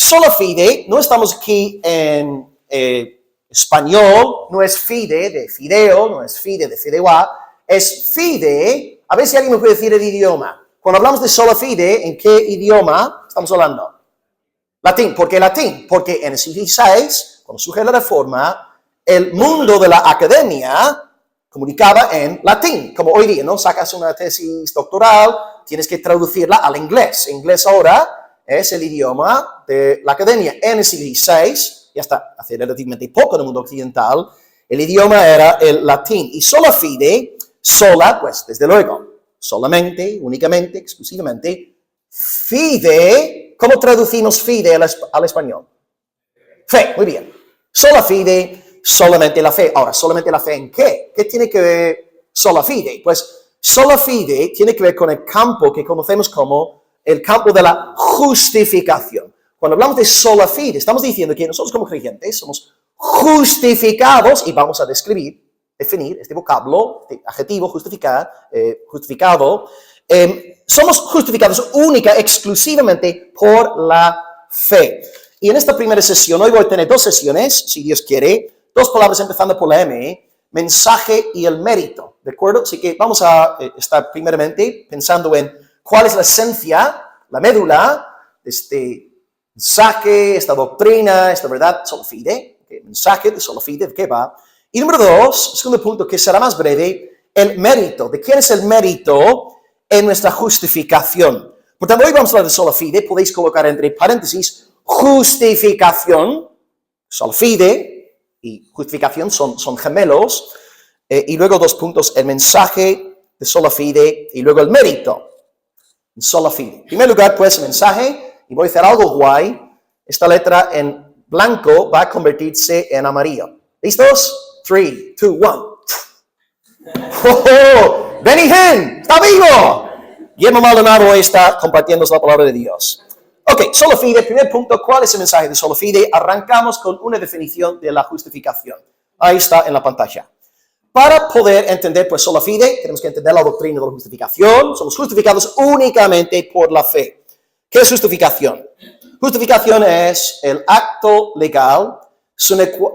sola fide, no estamos aquí en español, no es fide de fideo, no es fide de fideuá, es fide. A ver si alguien me puede decir el idioma. Cuando hablamos de sola fide, ¿en qué idioma estamos hablando? Latín. ¿Por qué latín? Porque en el siglo XVI, cuando surge la Reforma, el mundo de la academia comunicaba en latín, como hoy día, ¿no? Sacas una tesis doctoral, tienes que traducirla al inglés. Inglés ahora es el idioma de la academia. En el siglo XVI, y hasta hace relativamente poco en el mundo occidental, el idioma era el latín. Y sola fide, sola, pues desde luego, solamente, únicamente, exclusivamente. Fide, ¿cómo traducimos fide al español? Fe, muy bien. Sola fide, solamente la fe. Ahora, ¿solamente la fe en qué? ¿Qué tiene que ver sola fide? Pues sola fide tiene que ver con el campo que conocemos como el campo de la justificación. Cuando hablamos de sola fide, estamos diciendo que nosotros como creyentes somos justificados, y vamos a definir este vocablo, este adjetivo, justificado, somos justificados exclusivamente por la fe. Y en esta primera sesión, hoy voy a tener 2 sesiones, si Dios quiere, 2 palabras empezando por la M, mensaje y el mérito, ¿de acuerdo? Así que vamos a estar primeramente pensando en cuál es la esencia, la médula de este mensaje, esta doctrina, esta verdad, sola fide, ¿okay? Mensaje de sola fide, ¿de qué va? Y número 2, segundo punto, que será más breve, el mérito. ¿De quién es el mérito en nuestra justificación? Por tanto, hoy vamos a hablar de sola fide. Podéis colocar entre paréntesis justificación, sola fide y justificación son gemelos. Y luego 2 puntos, el mensaje de sola fide y luego el mérito de sola fide. En primer lugar, pues, el mensaje, y voy a hacer algo guay. Esta letra en blanco va a convertirse en amarillo. ¿Listos? 3, 2, 1. ¡Oh! ¡Benny Hinn! ¡Está vivo! Guillermo Maldonado está compartiendo la palabra de Dios. Ok, sola fide, primer punto, ¿cuál es el mensaje de sola fide? Arrancamos con una definición de la justificación. Ahí está en la pantalla. Para poder entender, pues, sola fide, tenemos que entender la doctrina de la justificación. Somos justificados únicamente por la fe. ¿Qué es justificación? Justificación es el acto legal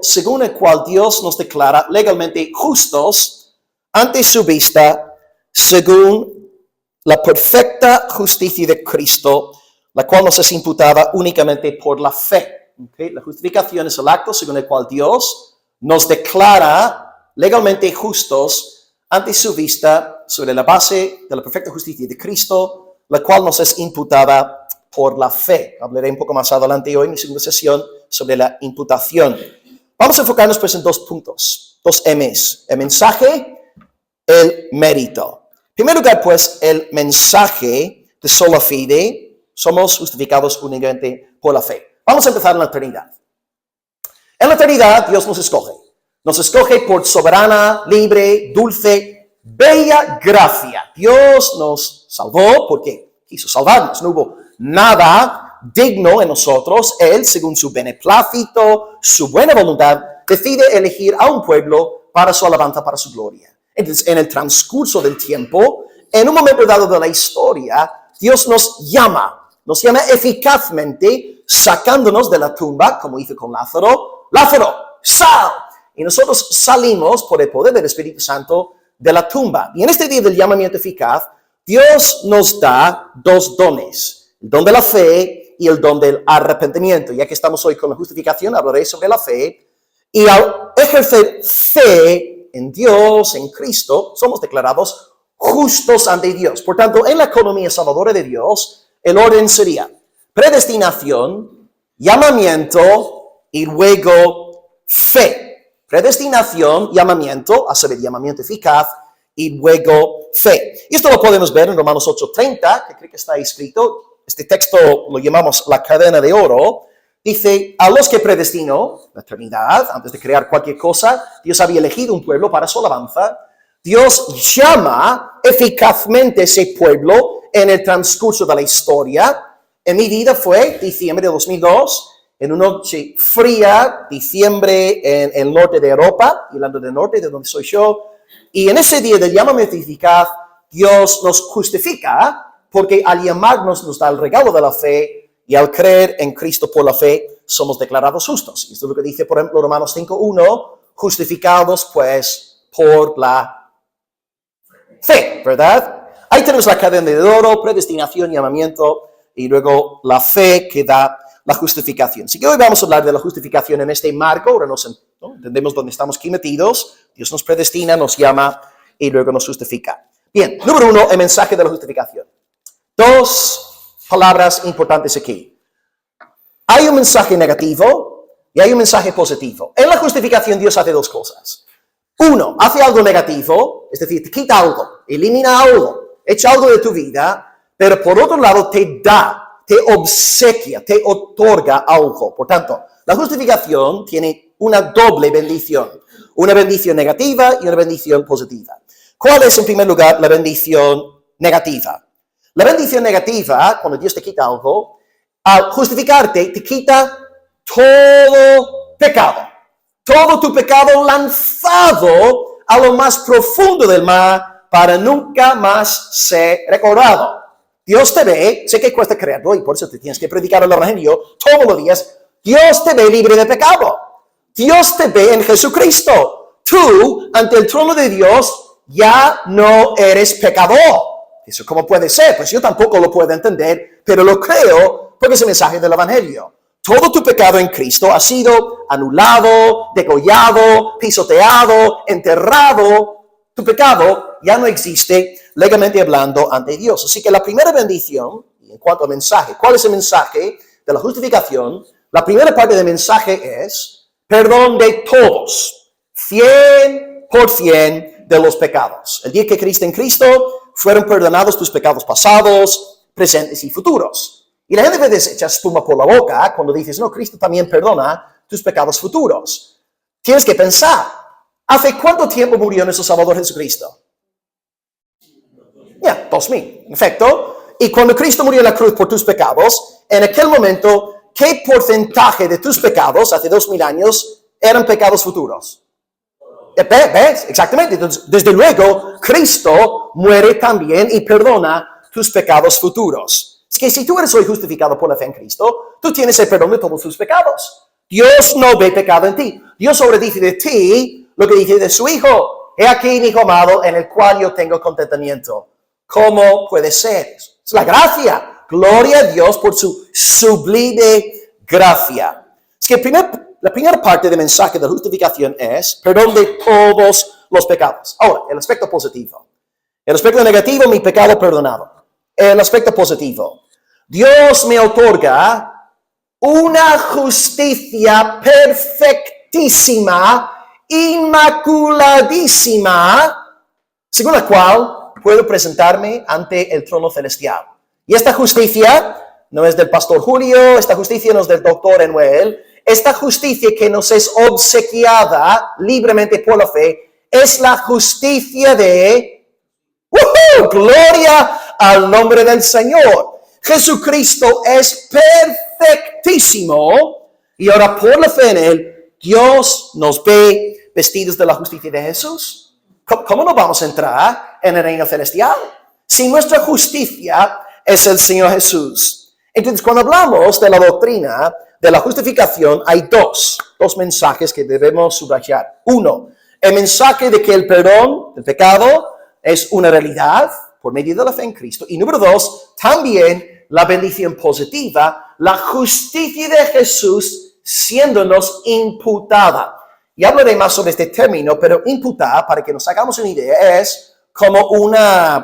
según el cual Dios nos declara legalmente justos ante su vista, según la perfecta justicia de Cristo, la cual nos es imputada únicamente por la fe. ¿Okay? La justificación es el acto según el cual Dios nos declara legalmente justos ante su vista sobre la base de la perfecta justicia de Cristo, la cual nos es imputada por la fe. Hablaré un poco más adelante hoy en mi segunda sesión sobre la imputación. Vamos a enfocarnos pues en 2 puntos, 2 M's, el mensaje, el mérito. En primer lugar, pues, el mensaje de sola fide, somos justificados únicamente por la fe. Vamos a empezar en la eternidad. En la eternidad, Dios nos escoge. Nos escoge por soberana, libre, dulce, bella gracia. Dios nos salvó porque quiso salvarnos. No hubo nada digno en nosotros. Él, según su beneplácito, su buena voluntad, decide elegir a un pueblo para su alabanza, para su gloria. Entonces, en el transcurso del tiempo, en un momento dado de la historia, Dios nos llama eficazmente, sacándonos de la tumba, como hizo con Lázaro. Lázaro, sal. Y nosotros salimos por el poder del Espíritu Santo de la tumba. Y en este día del llamamiento eficaz, Dios nos da 2 dones. El don de la fe y el don del arrepentimiento. Ya que estamos hoy con la justificación, hablaré sobre la fe. Y al ejercer fe en Dios, en Cristo, somos declarados justos ante Dios. Por tanto, en la economía salvadora de Dios, el orden sería predestinación, llamamiento y luego fe. Predestinación, llamamiento, a saber, llamamiento eficaz, y luego fe. Y esto lo podemos ver en Romanos 8:30, que creo que está escrito. Este texto lo llamamos la cadena de oro. Dice, a los que predestinó, la eternidad, antes de crear cualquier cosa, Dios había elegido un pueblo para su alabanza. Dios llama eficazmente ese pueblo en el transcurso de la historia. En mi vida fue diciembre de 2002, en una noche fría, diciembre en el norte de Europa, Irlanda del Norte, de donde soy yo. Y en ese día del llamamiento eficaz, Dios nos justifica, porque al llamarnos nos da el regalo de la fe, y al creer en Cristo por la fe somos declarados justos. Y esto es lo que dice, por ejemplo, Romanos 5:1, justificados pues por la fe, ¿verdad? Ahí tenemos la cadena de oro, predestinación, llamamiento, y luego la fe que da la justificación. Así que hoy vamos a hablar de la justificación en este marco. Ahora ¿no? Entendemos dónde estamos aquí metidos. Dios nos predestina, nos llama y luego nos justifica. Bien, número 1, el mensaje de la justificación. Dos palabras importantes aquí. Hay un mensaje negativo y hay un mensaje positivo. En la justificación Dios hace dos cosas. Uno, hace algo negativo, es decir, te quita algo, elimina algo, echa algo de tu vida, pero por otro lado te da, te obsequia, te otorga algo. Por tanto, la justificación tiene una doble bendición. Una bendición negativa y una bendición positiva. ¿Cuál es, en primer lugar, la bendición negativa? La bendición negativa, cuando Dios te quita algo, al justificarte, te quita todo pecado. Todo tu pecado lanzado a lo más profundo del mar para nunca más ser recordado. Dios te ve, sé que cuesta creerlo y por eso te tienes que predicar el evangelio todos los días. Dios te ve libre de pecado. Dios te ve en Jesucristo. Tú, ante el trono de Dios, ya no eres pecador. ¿Eso cómo puede ser? Pues yo tampoco lo puedo entender, pero lo creo porque es el mensaje del evangelio. Todo tu pecado en Cristo ha sido anulado, degollado, pisoteado, enterrado. Tu pecado ya no existe legalmente hablando ante Dios. Así que la primera bendición, en cuanto al mensaje, ¿cuál es el mensaje de la justificación? La primera parte del mensaje es perdón de todos, 100% de los pecados. El día que creíste en Cristo, fueron perdonados tus pecados pasados, presentes y futuros. Y la gente a veces echa espuma por la boca cuando dices, no, Cristo también perdona tus pecados futuros. Tienes que pensar, ¿hace cuánto tiempo murió nuestro Salvador Jesucristo? 2000, en efecto. Y cuando Cristo murió en la cruz por tus pecados, en aquel momento, ¿qué porcentaje de tus pecados, hace 2000 años, eran pecados futuros? ¿Ves? Exactamente. Entonces, desde luego, Cristo muere también y perdona tus pecados futuros. Es que si tú eres hoy justificado por la fe en Cristo, tú tienes el perdón de todos tus pecados. Dios no ve pecado en ti. Dios sobre dice de ti lo que dice de su Hijo. He aquí mi Hijo amado en el cual yo tengo contentamiento. ¿Cómo puede ser? Es la gracia. Gloria a Dios por su sublime gracia. Es que la primera parte del mensaje de la justificación es perdón de todos los pecados. Ahora, el aspecto positivo. El aspecto negativo, mi pecado perdonado. El aspecto positivo. Dios me otorga una justicia perfectísima, inmaculadísima, según la cual puedo presentarme ante el trono celestial. Y esta justicia no es del pastor Julio, esta justicia no es del doctor Enuel, esta justicia que nos es obsequiada libremente por la fe es la justicia de gloria al nombre del Señor. Jesucristo es perfectísimo y ahora por la fe en Él, Dios nos ve vestidos de la justicia de Jesús. ¿Cómo no vamos a entrar en el reino celestial? Si nuestra justicia es el Señor Jesús. Entonces, cuando hablamos de la doctrina de la justificación, hay dos mensajes que debemos subrayar. Uno, el mensaje de que el perdón del pecado es una realidad por medio de la fe en Cristo. Y número dos, también la bendición positiva, la justicia de Jesús siéndonos imputada. Y hablaré más sobre este término, pero imputada, para que nos hagamos una idea, es como una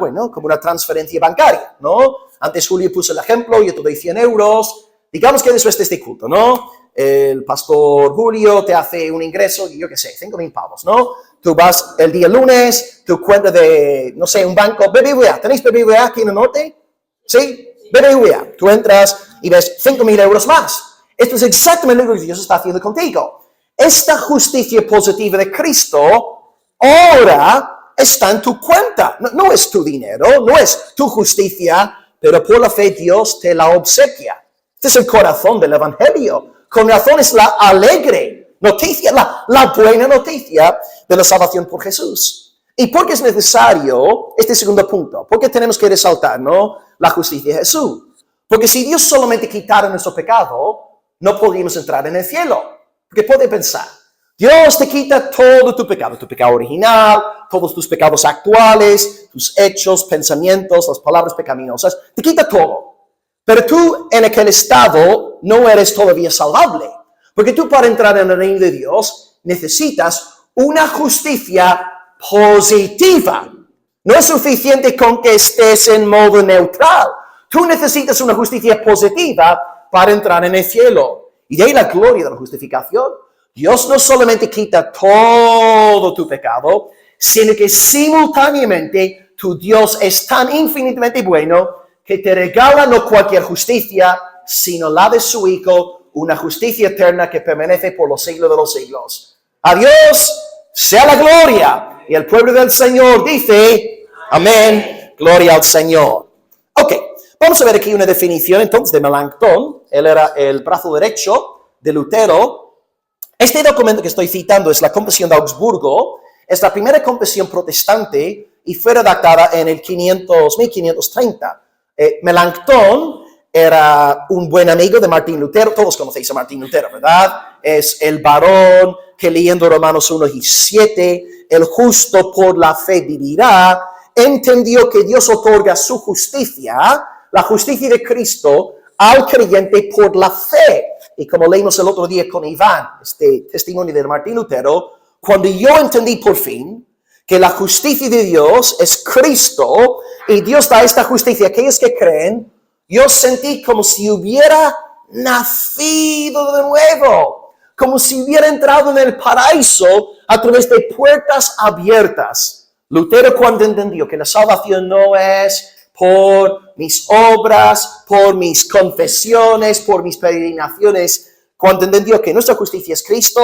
transferencia bancaria, ¿no? Antes Julio puso el ejemplo, yo te doy 100 euros, digamos que después de este culto, ¿no? El pastor Julio te hace un ingreso, yo qué sé, 5,000 pavos, ¿no? Tú vas el día lunes, tu cuenta de, no sé, un banco, BBVA. ¿Tenéis BBVA aquí en el norte? ¿Sí? BBVA. Tú entras y ves 5,000 euros más. Esto es exactamente lo que Dios está haciendo contigo. Esta justicia positiva de Cristo ahora está en tu cuenta. No es tu dinero, no es tu justicia, pero por la fe Dios te la obsequia. Este es el corazón del evangelio. Con razón es la alegre noticia, la buena noticia de la salvación por Jesús. ¿Y por qué es necesario este segundo punto? ¿Por qué tenemos que resaltar, no, la justicia de Jesús? Porque si Dios solamente quitara nuestro pecado, no podríamos entrar en el cielo. Porque puede pensar, Dios te quita todo tu pecado original, todos tus pecados actuales, tus hechos, pensamientos, las palabras pecaminosas, te quita todo. Pero tú en aquel estado no eres todavía salvable. Porque tú para entrar en el reino de Dios necesitas una justicia positiva. No es suficiente con que estés en modo neutral. Tú necesitas una justicia positiva para entrar en el cielo. Y de ahí la gloria de la justificación. Dios no solamente quita todo tu pecado, sino que simultáneamente tu Dios es tan infinitamente bueno que te regala no cualquier justicia, sino la de su Hijo, una justicia eterna que permanece por los siglos de los siglos. A Dios sea la gloria. Y el pueblo del Señor dice, amén, gloria al Señor. Ok, vamos a ver aquí una definición entonces de Melanchthon. Él era el brazo derecho de Lutero. Este documento que estoy citando es la Confesión de Augsburgo. Es la primera confesión protestante y fue redactada en el 1530. Melanchthon era un buen amigo de Martín Lutero. Todos conocéis a Martín Lutero, ¿verdad? Es el varón que leyendo Romanos 1 y 7, el justo por la fe vivirá, entendió que Dios otorga su justicia, la justicia de Cristo, al creyente por la fe. Y como leímos el otro día con Iván, este testimonio de Martín Lutero, cuando yo entendí por fin que la justicia de Dios es Cristo y Dios da esta justicia a aquellos que creen, yo sentí como si hubiera nacido de nuevo, como si hubiera entrado en el paraíso a través de puertas abiertas. Lutero cuando entendió que la salvación no es por mis obras, por mis confesiones, por mis peregrinaciones, cuando entendió que nuestra justicia es Cristo,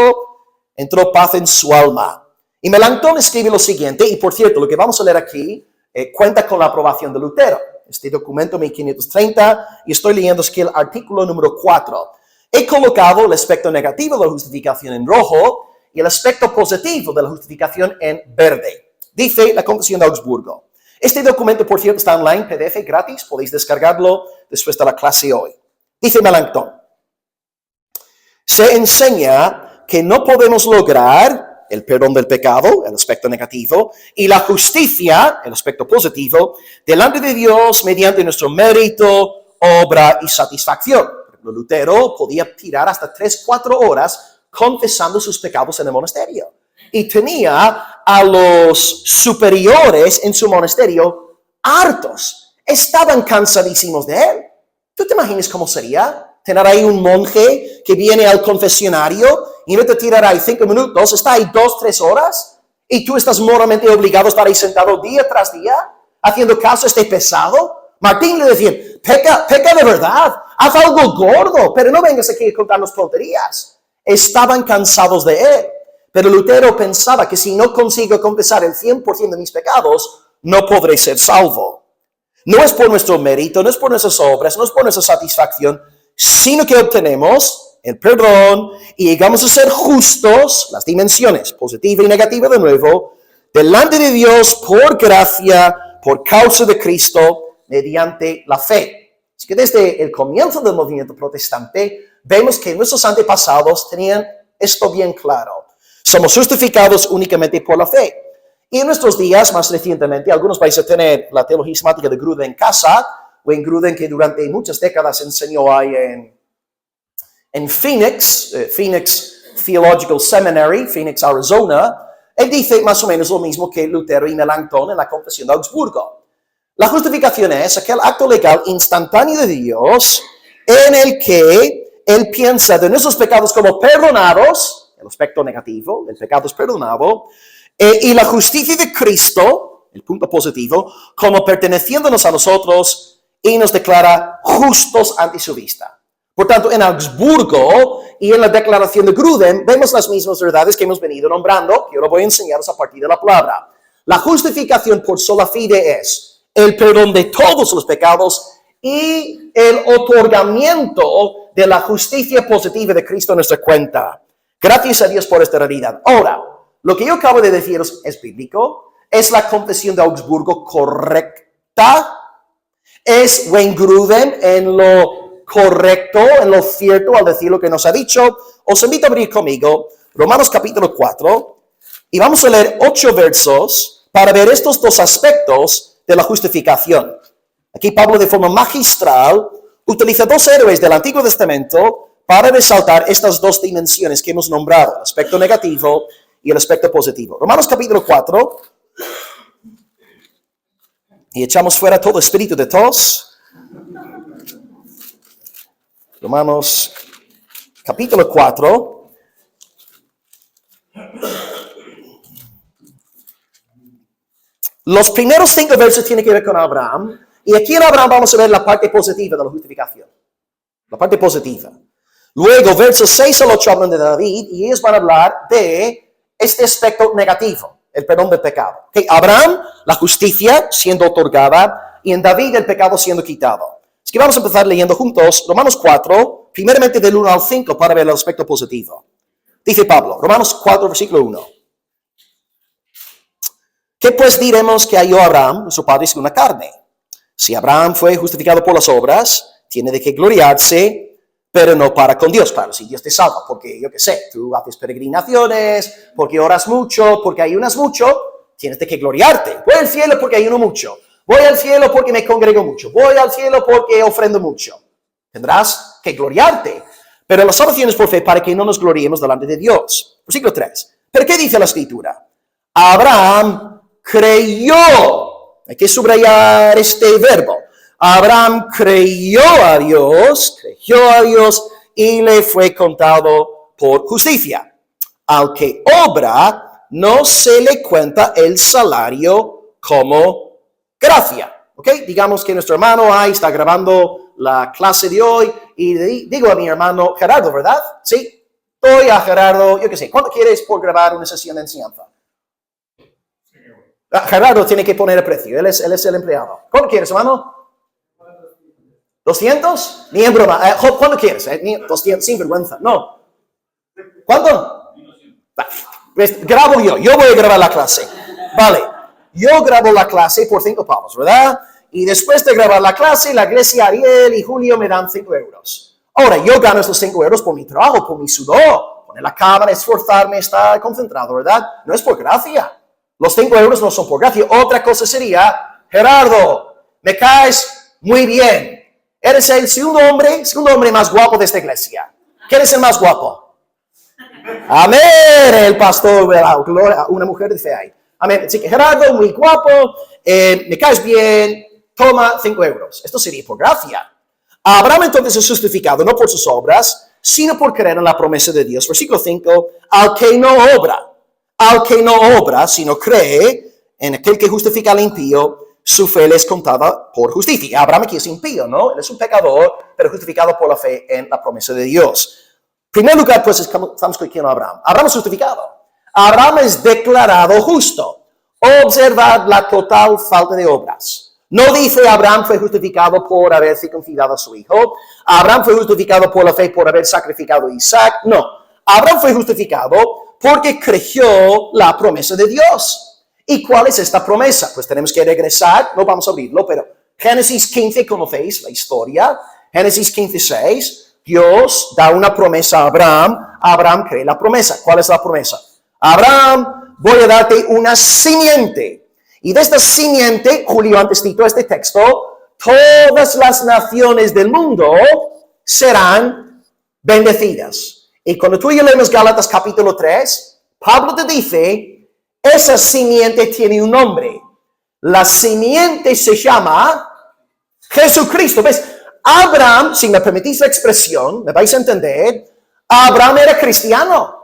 entró paz en su alma. Y Melanchthon escribe lo siguiente, y por cierto, lo que vamos a leer aquí cuenta con la aprobación de Lutero. Este documento 1530, y estoy leyendo aquí el artículo número 4. He colocado el aspecto negativo de la justificación en rojo y el aspecto positivo de la justificación en verde. Dice la Confesión de Augsburgo. Este documento, por cierto, está online, PDF, gratis. Podéis descargarlo después de la clase hoy. Dice Melanchthon. Se enseña que no podemos lograr el perdón del pecado, el aspecto negativo, y la justicia, el aspecto positivo, delante de Dios mediante nuestro mérito, obra y satisfacción. Lutero podía tirar hasta 3-4 horas confesando sus pecados en el monasterio. Y tenía a los superiores en su monasterio hartos. Estaban cansadísimos de él. ¿Tú te imaginas cómo sería tener ahí un monje que viene al confesionario y no te tirar ahí 5 minutos, está ahí 2-3 horas y tú estás moralmente obligado a estar ahí sentado día tras día haciendo caso a este pesado? Martín le decía, peca de verdad, haz algo gordo, pero no vengas aquí a contarnos tonterías. Estaban cansados de él. Pero Lutero pensaba que si no consigo confesar el 100% de mis pecados, no podré ser salvo. No es por nuestro mérito, no es por nuestras obras, no es por nuestra satisfacción, sino que obtenemos el perdón y llegamos a ser justos, las dimensiones positiva y negativa de nuevo, delante de Dios por gracia, por causa de Cristo, mediante la fe. Así que desde el comienzo del movimiento protestante, vemos que nuestros antepasados tenían esto bien claro. Somos justificados únicamente por la fe. Y en nuestros días, más recientemente, algunos vais a tener la teología sistemática de Gruden en casa, o en Gruden que durante muchas décadas enseñó ahí en Phoenix, Phoenix Theological Seminary, Phoenix, Arizona. Él dice más o menos lo mismo que Lutero y Melanchthon en la Confesión de Augsburgo. La justificación es aquel acto legal instantáneo de Dios en el que Él piensa de nuestros pecados como perdonados, el aspecto negativo, el pecado es perdonado, y la justicia de Cristo, el punto positivo, como perteneciéndonos a nosotros y nos declara justos ante su vista. Por tanto, en Augsburgo y en la declaración de Gruden vemos las mismas verdades que hemos venido nombrando, que ahora voy a enseñaros a partir de la palabra. La justificación por sola fide es el perdón de todos los pecados y el otorgamiento de la justicia positiva de Cristo en nuestra cuenta. Gracias a Dios por esta realidad. Ahora, lo que yo acabo de deciros es bíblico. ¿Es la Confesión de Augsburgo correcta? es Wengruden en lo correcto, en lo cierto al decir lo que nos ha dicho. Os invito a abrir conmigo Romanos capítulo 4 y vamos a leer 8 versos para ver estos dos aspectos de la justificación. Aquí Pablo de forma magistral utiliza dos héroes del Antiguo Testamento para resaltar estas dos dimensiones que hemos nombrado, el aspecto negativo y el aspecto positivo. Romanos capítulo 4, y echamos fuera todo espíritu de tos. Romanos capítulo 4. Los primeros 5 versos tienen que ver con Abraham, y aquí en Abraham vamos a ver la parte positiva de la justificación. La parte positiva. Luego, versos 6 al 8 hablan de David, y ellos van a hablar de este aspecto negativo, el perdón del pecado. Okay, Abraham, la justicia siendo otorgada, y en David el pecado siendo quitado. Así que vamos a empezar leyendo juntos Romanos 4, primeramente del 1 al 5, para ver el aspecto positivo. Dice Pablo, Romanos 4, versículo 1. ¿Qué pues diremos que halló Abraham, su padre, según la carne? Si Abraham fue justificado por las obras, tiene de qué gloriarse, pero no para con Dios. Claro, si Dios te salva, porque yo qué sé, tú haces peregrinaciones, porque oras mucho, porque ayunas mucho, tienes de qué gloriarte. Voy al cielo porque ayuno mucho. Voy al cielo porque me congrego mucho. Voy al cielo porque ofrendo mucho. Tendrás que gloriarte. Pero la salvación es por fe para que no nos gloriemos delante de Dios. Versículo 3. ¿Pero qué dice la Escritura? Abraham creyó. Hay que subrayar este verbo. Abraham creyó a Dios y le fue contado por justicia. Al que obra, no se le cuenta el salario como gracia. ¿Ok? Digamos que nuestro hermano ahí está grabando la clase de hoy y digo a mi hermano Gerardo, ¿verdad? Sí. Doy a Gerardo, yo qué sé, ¿cuánto quieres por grabar una sesión de enseñanza? Gerardo tiene que poner el precio, él es el empleado. ¿Cuánto quieres, hermano? ¿200? Ni en broma. ¿Cuánto quieres? 200, sin vergüenza. No. ¿Cuánto? Pues, grabo yo voy a grabar la clase. Vale, yo grabo la clase por 5 pavos, ¿verdad? Y después de grabar la clase, la iglesia Ariel y Julio me dan 5 euros. Ahora, yo gano esos 5 euros por mi trabajo, por mi sudor, poner la cámara, esforzarme, estar concentrado, ¿verdad? No es por gracia. Los 5 euros no son por gracia. Otra cosa sería, Gerardo, me caes muy bien. Eres el segundo hombre más guapo de esta iglesia. ¿Quién es el más guapo? Amén, el pastor, una mujer de fe ahí. Amén. Así que Gerardo, muy guapo, me caes bien, toma 5 euros. Esto sería por gracia. Abraham entonces es justificado no por sus obras, sino por creer en la promesa de Dios. Versículo 5, al que no obra, sino cree en aquel que justifica al impío, su fe le es contada por justicia. Abraham aquí es impío, ¿no? Él es un pecador, pero justificado por la fe en la promesa de Dios. En primer lugar, pues estamos con Abraham. Abraham es justificado. Abraham es declarado justo. Observad la total falta de obras. No dice Abraham fue justificado por haber circuncidado a su hijo. Abraham fue justificado por la fe por haber sacrificado a Isaac. No. Abraham fue justificado porque creyó la promesa de Dios. ¿Y cuál es esta promesa? Pues tenemos que regresar, no vamos a abrirlo, pero Génesis 15, conocéis la historia. Génesis 15:6, Dios da una promesa a Abraham. Abraham cree la promesa. ¿Cuál es la promesa? Abraham, voy a darte una simiente. Y de esta simiente, Julio antes citó este texto, todas las naciones del mundo serán bendecidas. Y cuando tú y yo leemos Gálatas capítulo 3, Pablo te dice, esa simiente tiene un nombre. La simiente se llama Jesucristo. ¿Ves? Abraham, si me permitís la expresión, me vais a entender, Abraham era cristiano.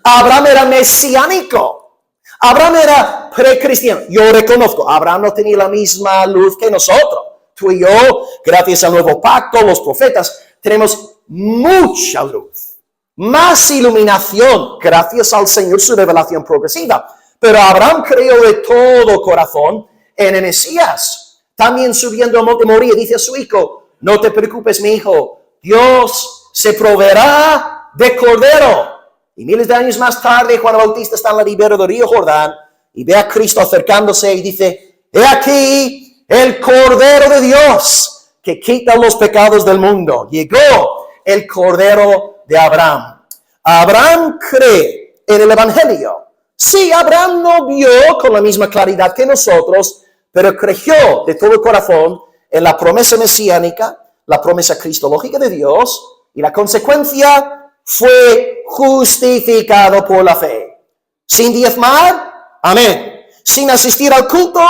Abraham era mesiánico. Abraham era precristiano. Yo reconozco, Abraham no tenía la misma luz que nosotros. Tú y yo, gracias al nuevo pacto, los profetas, tenemos mucha luz. Más iluminación, gracias al Señor, su revelación progresiva. Pero Abraham creyó de todo corazón en el Mesías. También subiendo al monte Moría, dice a su hijo, no te preocupes, mi hijo, Dios se proveerá de cordero. Y miles de años más tarde, Juan el Bautista está en la ribera del río Jordán y ve a Cristo acercándose y dice, he aquí el Cordero de Dios que quita los pecados del mundo. Llegó el Cordero de Abraham. Abraham cree en el Evangelio. Sí, Abraham no vio con la misma claridad que nosotros, pero creyó de todo corazón en la promesa mesiánica, la promesa cristológica de Dios, y la consecuencia fue justificado por la fe. Sin diezmar, amén. Sin asistir al culto,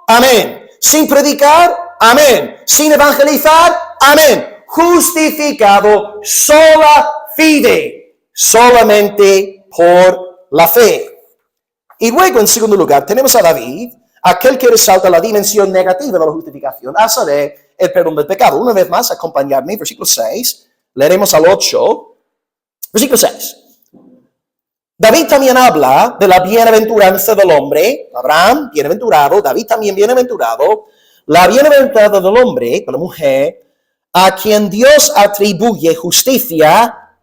amén. Sin predicar, amén. Sin evangelizar, amén. Justificado sola fide, solamente por la fe. Y luego, en segundo lugar, tenemos a David, aquel que resalta la dimensión negativa de la justificación, a saber, el perdón del pecado. Una vez más, acompañadme, versículo 6, leeremos al 8, versículo 6. David también habla de la bienaventuranza del hombre. Abraham, bienaventurado. David también bienaventurado. La bienaventuranza del hombre, de la mujer, a quien Dios atribuye justicia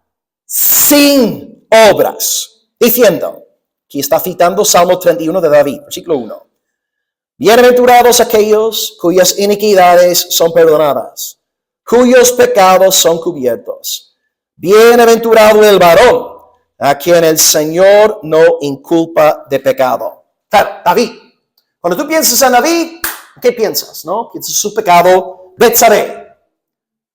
sin obras. Diciendo, aquí está citando Salmo 31 de David, versículo 1. Bienaventurados aquellos cuyas iniquidades son perdonadas, cuyos pecados son cubiertos. Bienaventurado el varón a quien el Señor no inculpa de pecado. Claro, David. Cuando tú piensas en David, ¿qué piensas? ¿No? Piensas su pecado, Betsabé,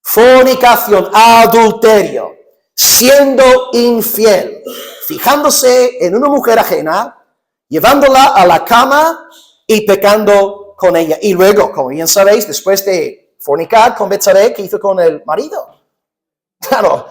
fornicación, adulterio, siendo infiel, fijándose en una mujer ajena, llevándola a la cama y pecando con ella. Y luego, como bien sabéis, después de fornicar con Betsabé, ¿qué hizo con el marido? Claro,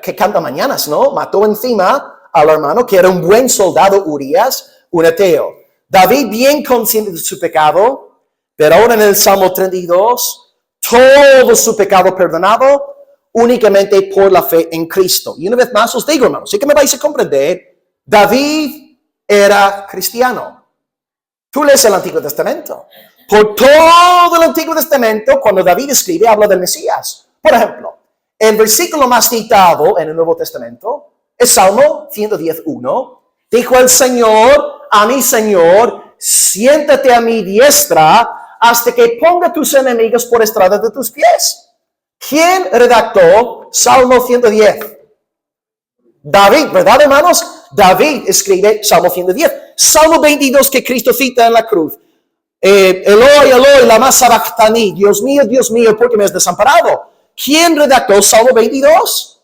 que canta mañanas, ¿no? Mató encima al hermano, que era un buen soldado, Urías, un ateo. David, bien consciente de su pecado, pero ahora en el Salmo 32, todo su pecado perdonado, únicamente por la fe en Cristo. Y una vez más os digo, hermanos, sí que me vais a comprender, David era cristiano. Tú lees el Antiguo Testamento. Por todo el Antiguo Testamento, cuando David escribe, habla del Mesías. Por ejemplo, el versículo más citado en el Nuevo Testamento es Salmo 110:1. Dijo el Señor a mi Señor, siéntate a mi diestra hasta que ponga tus enemigos por estrada de tus pies. ¿Quién redactó Salmo 110? David, ¿verdad, hermanos? David escribe Salmo 110. Salmo 22 que Cristo cita en la cruz. Eloi, Eloi, lama sabachthani. Dios mío, ¿por qué me has desamparado? ¿Quién redactó Salmo 22?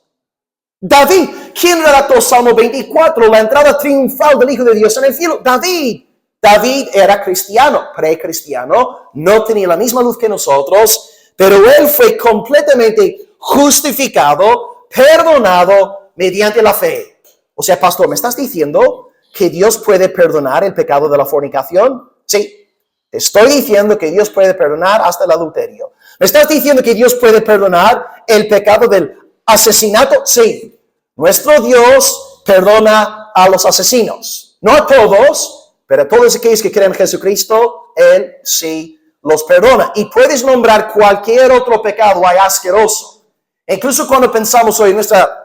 David. ¿Quién redactó Salmo 24? La entrada triunfal del Hijo de Dios en el cielo. David. David era cristiano, precristiano, no tenía la misma luz que nosotros, pero él fue completamente justificado, perdonado mediante la fe. O sea, pastor, ¿me estás diciendo que Dios puede perdonar el pecado de la fornicación? Sí, te estoy diciendo que Dios puede perdonar hasta el adulterio. ¿Me estás diciendo que Dios puede perdonar el pecado del asesinato? Sí. Nuestro Dios perdona a los asesinos. No a todos, pero a todos aquellos que creen en Jesucristo, Él sí los perdona. Y puedes nombrar cualquier otro pecado hay asqueroso. Incluso cuando pensamos hoy en nuestra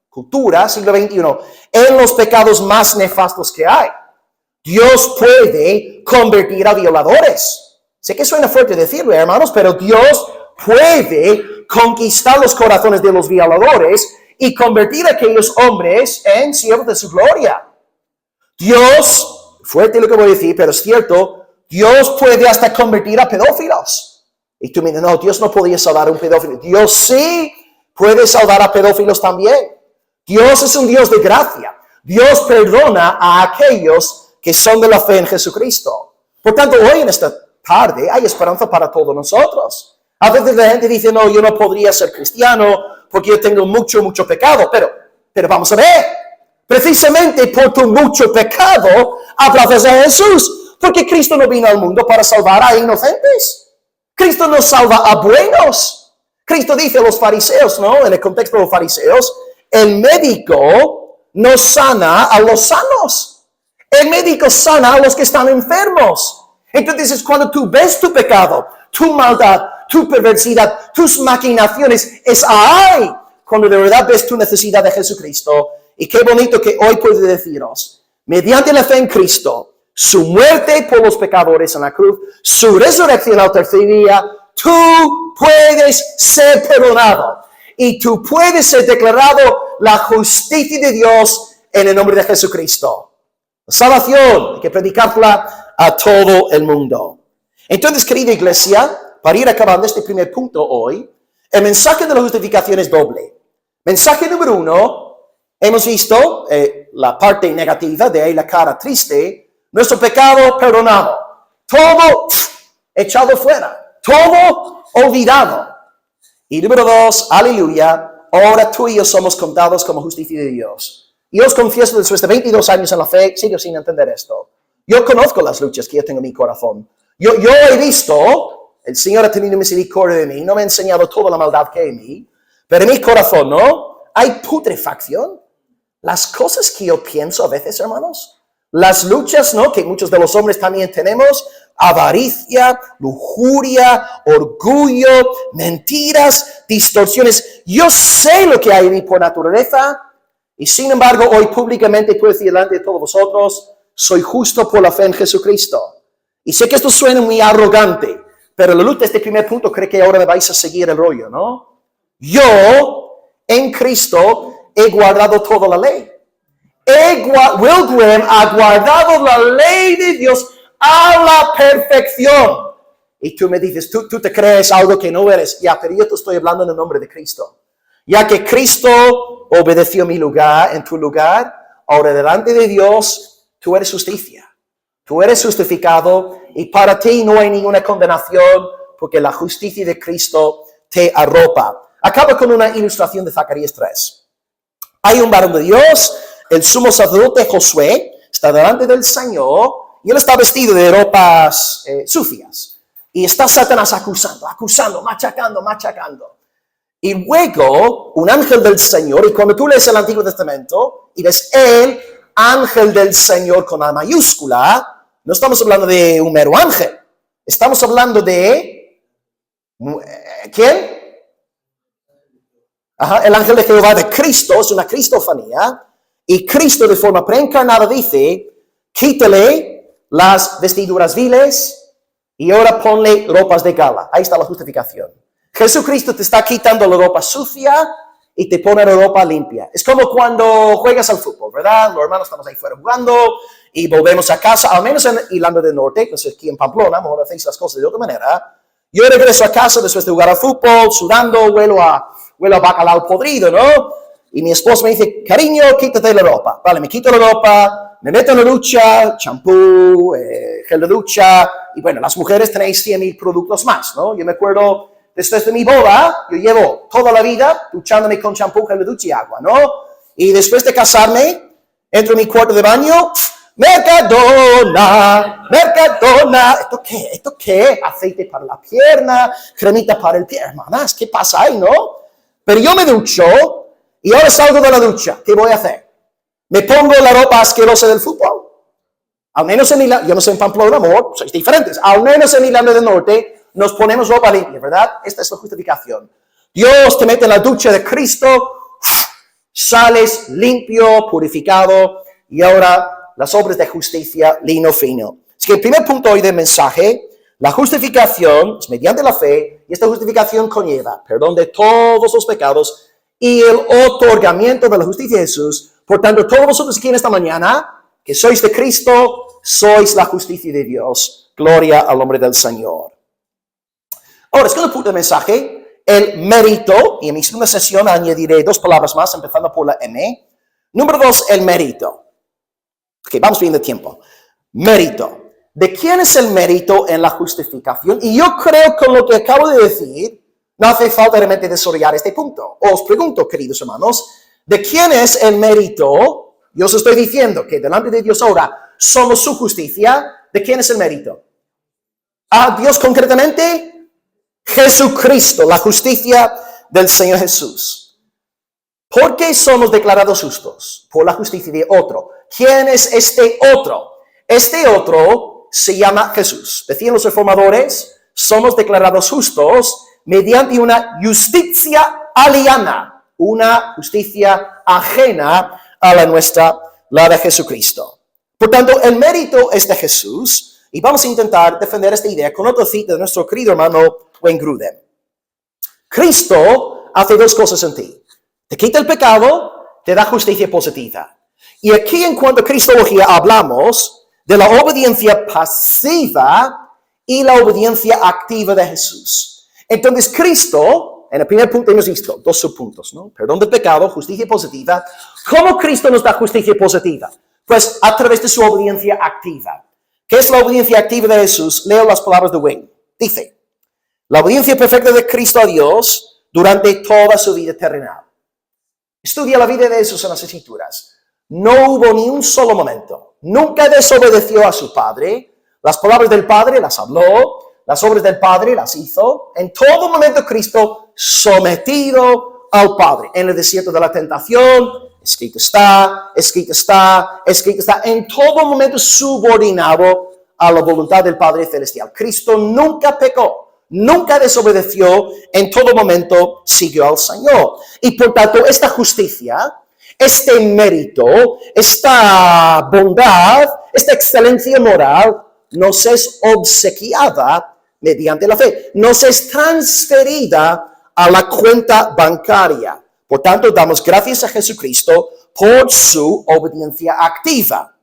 cultura, siglo XXI, en los pecados más nefastos que hay. Dios puede convertir a violadores. Sé que suena fuerte decirlo, hermanos, pero Dios puede conquistar los corazones de los violadores y convertir a aquellos hombres en siervos de su gloria. Dios, fuerte lo que voy a decir, pero es cierto, Dios puede hasta convertir a pedófilos. Y tú me dices, no, Dios no podía salvar a un pedófilo. Dios sí puede salvar a pedófilos también. Dios es un Dios de gracia. Dios perdona a aquellos que son de la fe en Jesucristo. Por tanto, hoy en esta tarde hay esperanza para todos nosotros. A veces la gente dice, no, yo no podría ser cristiano porque yo tengo mucho pecado. Pero vamos a ver. Precisamente por tu mucho pecado hablas de Jesús. Porque Cristo no vino al mundo para salvar a inocentes. Cristo no salva a buenos. Cristo dice a los fariseos, ¿no? En el contexto de los fariseos, el médico no sana a los sanos. El médico sana a los que están enfermos. Entonces, cuando tú ves tu pecado, tu maldad, tu perversidad, tus maquinaciones, es ahí cuando de verdad ves tu necesidad de Jesucristo. Y qué bonito que hoy puedo deciros, mediante la fe en Cristo, su muerte por los pecadores en la cruz, su resurrección al tercer día, tú puedes ser perdonado y tú puedes ser declarado la justicia de Dios en el nombre de Jesucristo. La salvación, hay que predicarla a todo el mundo. Entonces, querida iglesia, para ir acabando este primer punto hoy, el mensaje de la justificación es doble. Mensaje número 1, hemos visto la parte negativa de ahí, la cara triste, nuestro pecado perdonado, todo echado fuera, todo olvidado. Y número 2, aleluya, ahora tú y yo somos contados como justicia de Dios. Y os confieso, después de 22 años en la fe, sigo sin entender esto. Yo conozco las luchas que yo tengo en mi corazón. Yo he visto, el Señor ha tenido misericordia de mí, no me ha enseñado toda la maldad que hay en mí, pero en mi corazón, ¿no? Hay putrefacción. Las cosas que yo pienso a veces, hermanos, las luchas, ¿no? Que muchos de los hombres también tenemos, avaricia, lujuria, orgullo, mentiras, distorsiones. Yo sé lo que hay en mí por naturaleza y sin embargo hoy públicamente puedo decir delante de todos vosotros, soy justo por la fe en Jesucristo. Y sé que esto suena muy arrogante, pero la luz de este primer punto creo que ahora me vais a seguir el rollo, ¿no? Yo, en Cristo, he guardado toda la ley. Will Graham ha guardado la ley de Dios a la perfección. Y tú me dices, tú te crees algo que no eres. Ya, pero yo te estoy hablando en el nombre de Cristo. Ya que Cristo obedeció mi lugar, en tu lugar, ahora delante de Dios, tú eres justicia. Tú eres justificado y para ti no hay ninguna condenación porque la justicia de Cristo te arropa. Acabo con una ilustración de Zacarías 3. Hay un varón de Dios, el sumo sacerdote Josué, está delante del Señor y él está vestido de ropas sucias. Y está Satanás acusando, machacando. Y luego un ángel del Señor, y cuando tú lees el Antiguo Testamento y ves el ángel del Señor con la mayúscula, no estamos hablando de un mero ángel. Estamos hablando de... ¿quién? El ángel de Jehová de Cristo, es una cristofanía. Y Cristo de forma preencarnada dice, quítale las vestiduras viles y ahora ponle ropas de gala. Ahí está la justificación. Jesucristo te está quitando la ropa sucia y te pone la ropa limpia. Es como cuando juegas al fútbol, ¿verdad? Los hermanos estamos ahí fuera jugando y volvemos a casa, al menos en Irlanda del Norte, no sé, aquí en Pamplona, a lo mejor hacéis las cosas de otra manera. Yo regreso a casa después de jugar al fútbol, sudando, huelo a bacalao podrido, ¿no? Y mi esposa me dice, cariño, quítate la ropa. Vale, me quito la ropa, me meto en la ducha, champú, gel de ducha, y bueno, las mujeres tenéis 100,000 productos más, ¿no? Yo me acuerdo, después de mi boda, yo llevo toda la vida duchándome con champú, gel de ducha y agua, ¿no? Y después de casarme, entro en mi cuarto de baño, Mercadona. ¿Esto qué? Aceite para la pierna, cremita para el pie. Hermanas, ¿qué pasa ahí, no? Pero yo me ducho y ahora salgo de la ducha. ¿Qué voy a hacer? ¿Me pongo la ropa asquerosa del fútbol? Al menos en Irlanda, yo no sé en Pamplona, amor, sois diferentes. Al menos en Irlanda del Norte nos ponemos ropa limpia, ¿verdad? Esta es la justificación. Dios te mete en la ducha de Cristo, sales limpio, purificado y ahora las obras de justicia, lino fino. Es que el primer punto hoy del mensaje, la justificación es mediante la fe y esta justificación conlleva perdón de todos los pecados y el otorgamiento de la justicia de Jesús. Por tanto, todos vosotros aquí en esta mañana, que sois de Cristo, sois la justicia de Dios. Gloria al nombre del Señor. Ahora, segundo punto del mensaje, el mérito, y en mi segunda sesión añadiré 2 palabras más, empezando por la M. Número 2, el mérito. Ok, vamos bien de tiempo. Mérito. ¿De quién es el mérito en la justificación? Y yo creo que con lo que acabo de decir, no hace falta realmente desarrollar este punto. Os pregunto, queridos hermanos, ¿de quién es el mérito? Yo os estoy diciendo que delante de Dios ahora somos su justicia. ¿De quién es el mérito? ¿A Dios concretamente? Jesucristo, la justicia del Señor Jesús. ¿Por qué somos declarados justos? Por la justicia de otro. ¿Quién es este otro? Este otro se llama Jesús. Decían los reformadores, somos declarados justos mediante una justicia aliena, una justicia ajena a la nuestra, la de Jesucristo. Por tanto, el mérito es de Jesús y vamos a intentar defender esta idea con otra cita de nuestro querido hermano Wayne Grudem. Cristo hace dos cosas en ti. Te quita el pecado, te da justicia positiva. Y aquí en cuanto a Cristología hablamos de la obediencia pasiva y la obediencia activa de Jesús. Entonces Cristo, en el primer punto hemos visto dos subpuntos, ¿no? Perdón del pecado, justicia positiva. ¿Cómo Cristo nos da justicia positiva? Pues a través de su obediencia activa. ¿Qué es la obediencia activa de Jesús? Leo las palabras de Wayne. Dice, la obediencia perfecta de Cristo a Dios durante toda su vida terrenal. Estudia la vida de Jesús en las Escrituras. No hubo ni un solo momento. Nunca desobedeció a su Padre. Las palabras del Padre las habló. Las obras del Padre las hizo. En todo momento Cristo sometido al Padre. En el desierto de la tentación, escrito está, escrito está, escrito está. En todo momento subordinado a la voluntad del Padre Celestial. Cristo nunca pecó. Nunca desobedeció, en todo momento siguió al Señor. Y por tanto, esta justicia, este mérito, esta bondad, esta excelencia moral, nos es obsequiada mediante la fe. Nos es transferida a la cuenta bancaria. Por tanto, damos gracias a Jesucristo por su obediencia activa.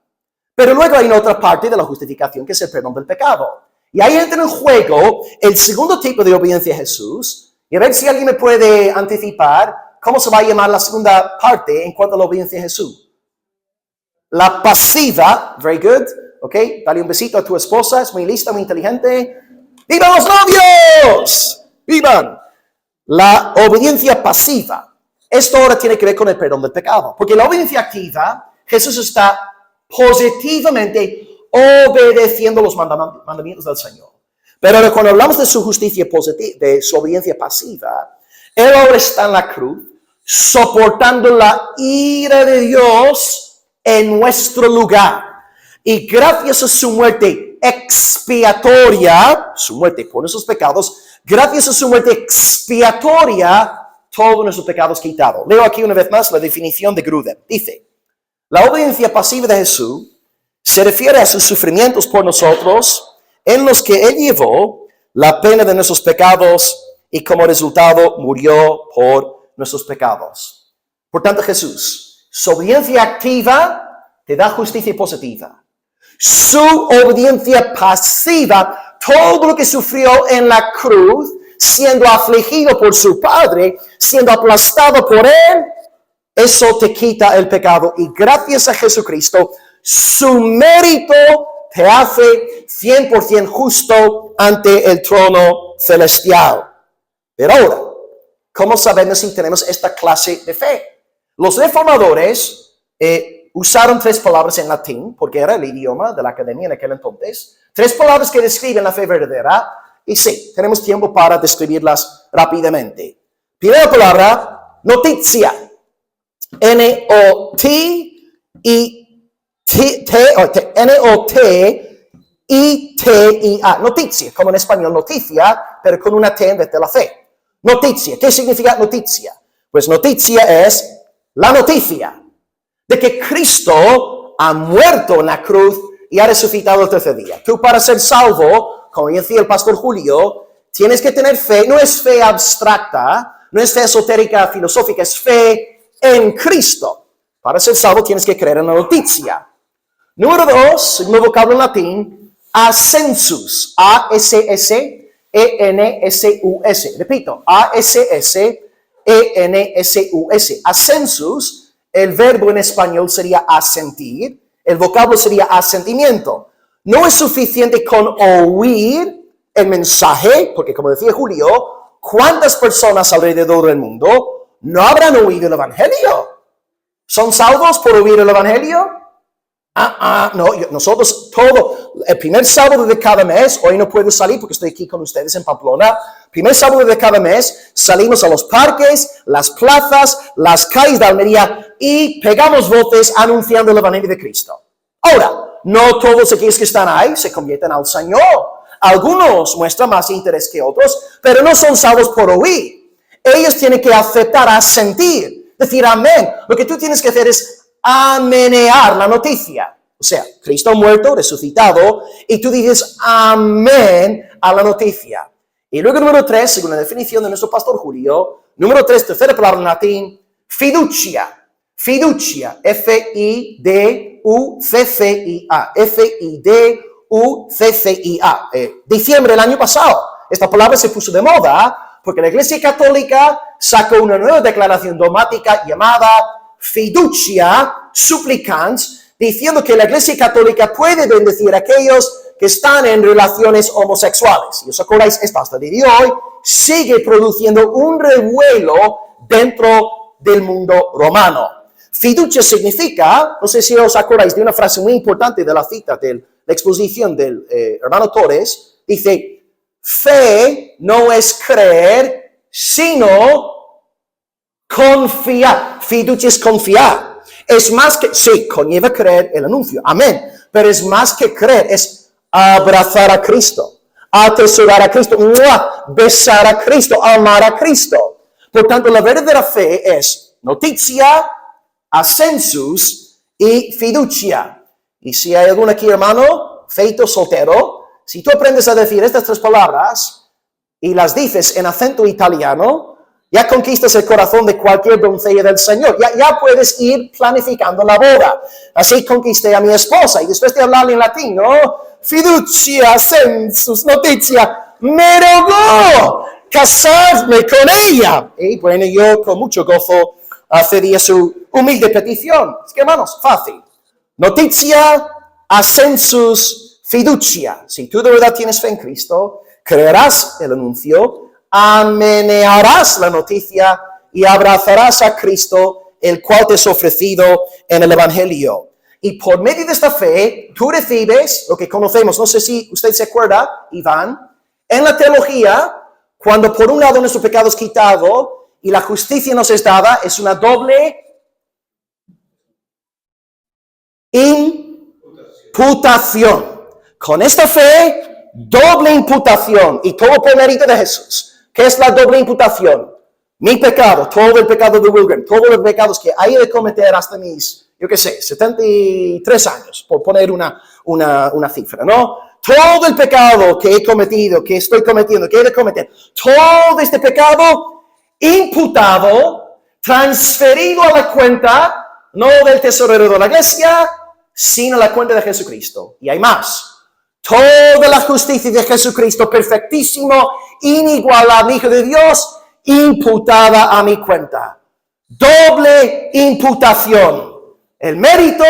Pero luego hay otra parte de la justificación que es el perdón del pecado. Y ahí entra en juego el segundo tipo de obediencia a Jesús. Y a ver si alguien me puede anticipar cómo se va a llamar la segunda parte en cuanto a la obediencia a Jesús. La pasiva, very good, ok, dale un besito a tu esposa, es muy lista, muy inteligente. ¡Vivan los novios! ¡Vivan! La obediencia pasiva. Esto ahora tiene que ver con el perdón del pecado. Porque la obediencia activa, Jesús está positivamente obedeciendo los mandamientos del Señor. Pero cuando hablamos de su justicia positiva, de su obediencia pasiva, Él ahora está en la cruz, soportando la ira de Dios en nuestro lugar. Y gracias a su muerte expiatoria, su muerte por nuestros pecados, gracias a su muerte expiatoria, todos nuestros pecados quitados. Leo aquí una vez más la definición de Grudem. Dice, la obediencia pasiva de Jesús se refiere a sus sufrimientos por nosotros, en los que Él llevó la pena de nuestros pecados y como resultado murió por nuestros pecados. Por tanto, Jesús, su obediencia activa te da justicia positiva. Su obediencia pasiva, todo lo que sufrió en la cruz, siendo afligido por su Padre, siendo aplastado por Él, eso te quita el pecado. Y gracias a Jesucristo, su mérito te hace 100% justo ante el trono celestial. Pero ahora, ¿cómo sabemos si tenemos esta clase de fe? Los reformadores usaron tres palabras en latín, porque era el idioma de la academia en aquel entonces. Tres palabras que describen la fe verdadera. Y sí, tenemos tiempo para describirlas rápidamente. Primera palabra, noticia. N-O-T-I-T-I-A. Noticia, como en español noticia, pero con una T en vez de la fe. Noticia. ¿Qué significa noticia? Pues noticia es la noticia de que Cristo ha muerto en la cruz y ha resucitado el tercer día. Tú para ser salvo, como decía el pastor Julio, tienes que tener fe. No es fe abstracta, no es fe esotérica, filosófica, es fe en Cristo. Para ser salvo tienes que creer en la noticia. Número 2, el nuevo vocablo en latín, ascensus. A-S-S-E-N-S-U-S. Repito, A-S-S-E-N-S-U-S. Ascensus, el verbo en español sería asentir. El vocablo sería asentimiento. No es suficiente con oír el mensaje, porque como decía Julio, ¿cuántas personas alrededor del mundo no habrán oído el evangelio? ¿Son salvos por oír el evangelio? No, nosotros el primer sábado de cada mes, hoy no puedo salir porque estoy aquí con ustedes en Pamplona, primer sábado de cada mes salimos a los parques, las plazas, las calles de Almería y pegamos voces anunciando el evangelio de Cristo. Ahora, no todos aquellos que están ahí se convierten al Señor. Algunos muestran más interés que otros, pero no son salvos por oír. Ellos tienen que aceptar, asentir, decir amén. Lo que tú tienes que hacer es amenear la noticia. O sea, Cristo muerto, resucitado, y tú dices amén a la noticia. Y luego número 3, según la definición de nuestro pastor Julio, número 3, tercera palabra en latín, fiducia. Fiducia, F-I-D-U-C-C-I-A, F-I-D-U-C-C-I-A. Diciembre del año pasado, esta palabra se puso de moda porque la Iglesia Católica sacó una nueva declaración dogmática llamada fiducia supplicans, diciendo que la Iglesia Católica puede bendecir a aquellos que están en relaciones homosexuales. Y os acordáis, esta hasta el día de hoy sigue produciendo un revuelo dentro del mundo romano. Fiducia significa, no sé si os acordáis de una frase muy importante de la cita de la exposición del hermano Torres, dice, fe no es creer, sino confiar. Fiducia es confiar. Es más que, sí, conlleva creer el anuncio, amén, pero es más que creer, es abrazar a Cristo, atesorar a Cristo, besar a Cristo, amar a Cristo. Por tanto, la verdadera fe es noticia, ascensus y fiducia. Y si hay alguno aquí, hermano, feito, soltero, si tú aprendes a decir estas 3 palabras y las dices en acento italiano, ya conquistas el corazón de cualquier doncella del Señor. Ya puedes ir planificando la boda. Así conquisté a mi esposa y después de hablarle en latín, ¿no? Fiducia, ascensus, noticia, me rogó casarme con ella. Y bueno, yo con mucho gozo accedí su humilde petición. Es que, hermanos, fácil. Noticia, ascensus, fiducia. Si tú de verdad tienes fe en Cristo, creerás el anuncio, amenearás la noticia y abrazarás a Cristo, el cual te es ofrecido en el Evangelio. Y por medio de esta fe, tú recibes lo que conocemos, no sé si usted se acuerda, Iván, en la teología, cuando por un lado nuestro pecado es quitado y la justicia nos es dada, es una doble imputación. Con esta fe, doble imputación y todo por mérito de Jesús. ¿Qué es la doble imputación? Mi pecado, todo el pecado de Wilgren, todos los pecados que hay de cometer hasta mis, 73 años, por poner una cifra, ¿no? Todo el pecado que he cometido, que estoy cometiendo, que he de cometer, todo este pecado imputado, transferido a la cuenta, no del tesorero de la iglesia, sino a la cuenta de Jesucristo. Y hay más. Toda la justicia de Jesucristo, perfectísimo, inigualable Hijo de Dios, imputada a mi cuenta. Doble imputación. El mérito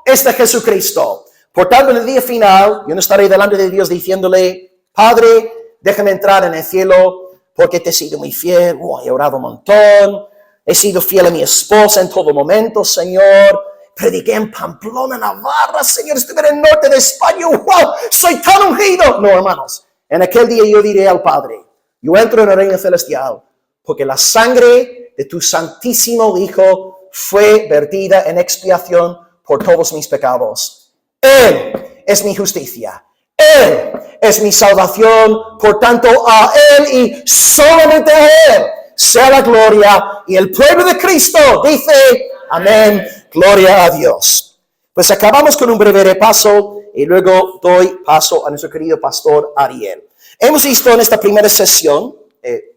es de Jesucristo. Por tanto, en el día final, yo no estaré delante de Dios diciéndole, Padre, déjame entrar en el cielo porque te he sido muy fiel. He orado un montón. He sido fiel a mi esposa en todo momento, Señor. Prediqué en Pamplona, Navarra, Señor, estuve en el norte de España, ¡wow! ¡Soy tan ungido! No, hermanos, en aquel día yo diré al Padre, yo entro en el reino celestial, porque la sangre de tu santísimo Hijo fue vertida en expiación por todos mis pecados. Él es mi justicia, Él es mi salvación, por tanto a Él y solamente a Él sea la gloria. Y el pueblo de Cristo dice, amén. Gloria a Dios. Pues acabamos con un breve repaso y luego doy paso a nuestro querido pastor Ariel. Hemos visto en esta primera sesión,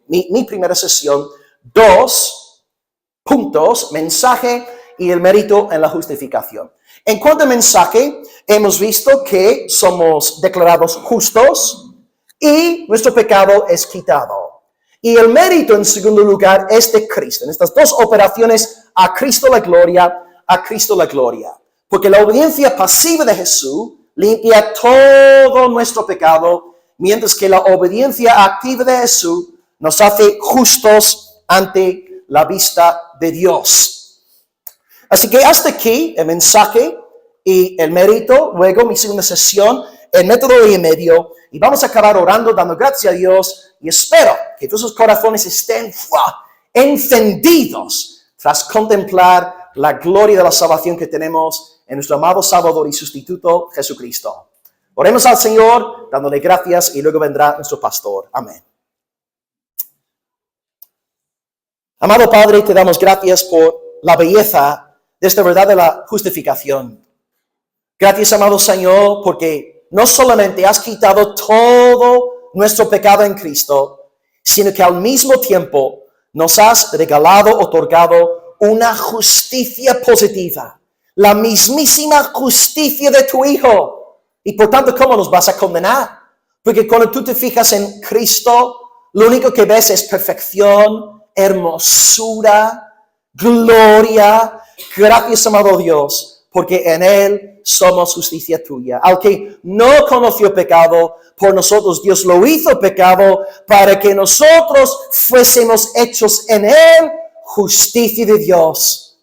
mi primera sesión, 2 puntos, mensaje y el mérito en la justificación. En cuanto al mensaje, hemos visto que somos declarados justos y nuestro pecado es quitado. Y el mérito, en segundo lugar, es de Cristo. En estas 2 operaciones, a Cristo la gloria, a Cristo la gloria. Porque la obediencia pasiva de Jesús limpia todo nuestro pecado, mientras que la obediencia activa de Jesús nos hace justos ante la vista de Dios. Así que hasta aquí el mensaje y el mérito. Luego mi segunda sesión, el método y el medio. Y vamos a acabar orando, dando gracias a Dios. Y espero que todos sus corazones estén encendidos tras contemplar la gloria de la salvación que tenemos en nuestro amado Salvador y sustituto Jesucristo. Oremos al Señor, dándole gracias, y luego vendrá nuestro pastor. Amén. Amado Padre, te damos gracias por la belleza de esta verdad de la justificación. Gracias, amado Señor, porque no solamente has quitado todo nuestro pecado en Cristo, sino que al mismo tiempo nos has regalado, otorgado una justicia positiva, la mismísima justicia de tu Hijo. Y por tanto, ¿cómo nos vas a condenar? Porque cuando tú te fijas en Cristo, lo único que ves es perfección, hermosura, gloria. Gracias, amado Dios, porque en Él somos justicia tuya. Al que no conoció pecado, por nosotros Dios lo hizo pecado para que nosotros fuésemos hechos en Él justicia de Dios.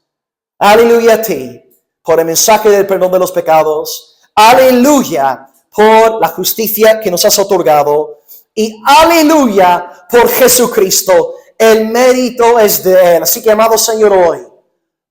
Aleluya a ti por el mensaje del perdón de los pecados. Aleluya por la justicia que nos has otorgado. Y aleluya por Jesucristo. El mérito es de Él. Así que, amado Señor, hoy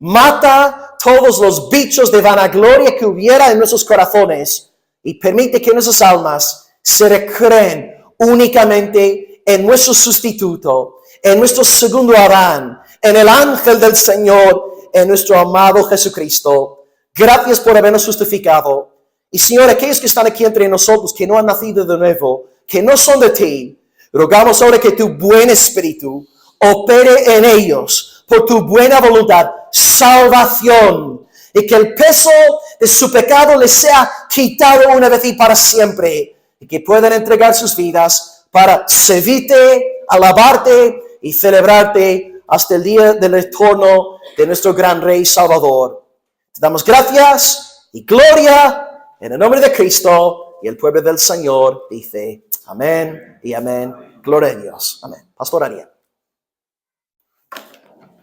mata todos los bichos de vanagloria que hubiera en nuestros corazones y permite que nuestras almas se recreen únicamente en nuestro sustituto, en nuestro segundo Adán, en el ángel del Señor, en nuestro amado Jesucristo. Gracias por habernos justificado. Y Señor, aquellos que están aquí entre nosotros, que no han nacido de nuevo, que no son de ti, rogamos ahora que tu buen espíritu opere en ellos por tu buena voluntad, salvación, y que el peso de su pecado les sea quitado una vez y para siempre, y que puedan entregar sus vidas para servirte, alabarte y celebrarte hasta el día del retorno de nuestro gran Rey Salvador. Te damos gracias y gloria en el nombre de Cristo, y el pueblo del Señor dice amén y amén. Gloria a Dios. Amén. Pastor Ariel.